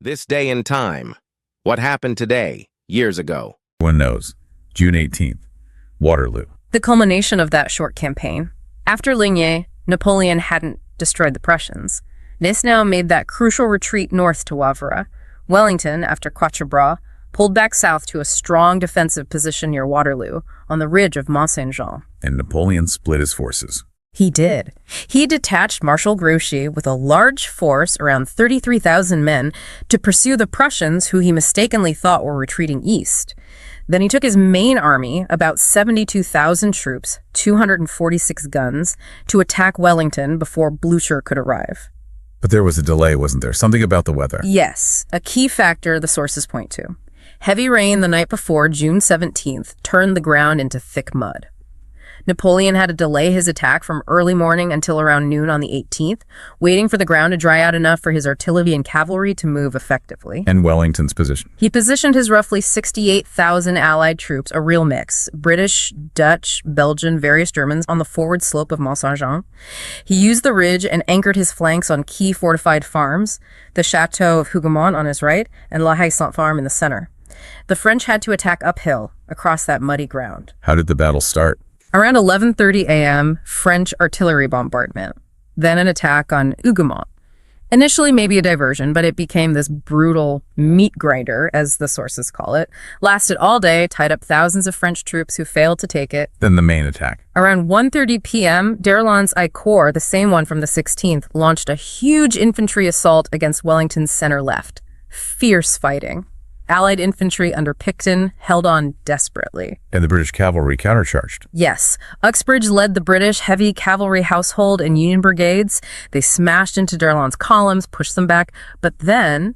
This day and time. What happened today, years ago? One knows. June 18th. Waterloo. The culmination of that short campaign. After Ligny, Napoleon hadn't destroyed the Prussians. This now made that crucial retreat north to Wavre. Wellington, after Quatre Bras, pulled back south to a strong defensive position near Waterloo, on the ridge of Mont Saint-Jean. And Napoleon split his forces. He did. He detached Marshal Grouchy with a large force, around 33,000 men, to pursue the Prussians who he mistakenly thought were retreating east. Then he took his main army, about 72,000 troops, 246 guns, to attack Wellington before Blücher could arrive. But there was a delay, wasn't there? Something about the weather. Yes, a key factor the sources point to. Heavy rain the night before, June 17th, turned the ground into thick mud. Napoleon had to delay his attack from early morning until around noon on the 18th, waiting for the ground to dry out enough for his artillery and cavalry to move effectively. And Wellington's position. He positioned his roughly 68,000 Allied troops, a real mix, British, Dutch, Belgian, various Germans, on the forward slope of Mont Saint-Jean. He used the ridge and anchored his flanks on key fortified farms, the Chateau of Hougoumont on his right and La Haye-Saint-Farm in the center. The French had to attack uphill, across that muddy ground. How did the battle start? Around 11:30 a.m., French artillery bombardment, then an attack on Hougoumont. Initially maybe a diversion, but it became this brutal meat grinder, as the sources call it, lasted all day, tied up thousands of French troops who failed to take it. Then the main attack. Around 1:30 p.m., d'Erlon's I Corps, the same one from the 16th, launched a huge infantry assault against Wellington's center left. Fierce fighting. Allied infantry under Picton held on desperately. And the British cavalry countercharged. Yes. Uxbridge led the British heavy cavalry household and Union brigades. They smashed into d'Erlon's columns, pushed them back, but then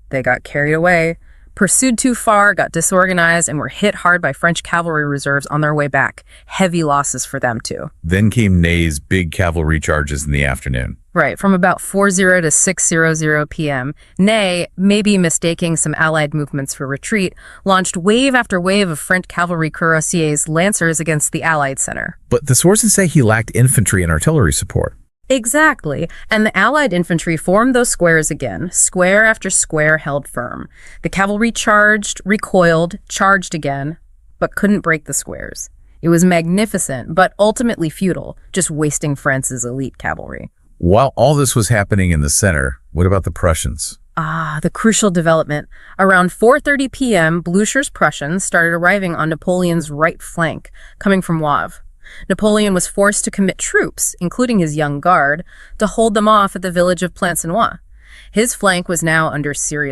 they got carried away, pursued too far, got disorganized, and were hit hard by French cavalry reserves on their way back. Heavy losses for them, too. Then came Ney's big cavalry charges in the afternoon. Right, from about 4:00 to 6:00 p.m., Ney, maybe mistaking some Allied movements for retreat, launched wave after wave of French cavalry cuirassiers lancers against the Allied center. But the sources say he lacked infantry and artillery support. Exactly, and the Allied infantry formed those squares again. Square after square held firm. The cavalry charged, recoiled, charged again, but couldn't break the squares. It was magnificent, but ultimately futile, just wasting France's elite cavalry. While all this was happening in the center, what about the Prussians? The crucial development. Around 4:30 p.m., Blücher's Prussians started arriving on Napoleon's right flank, coming from Wavre. Napoleon was forced to commit troops, including his young guard, to hold them off at the village of Plancenoit. His flank was now under serious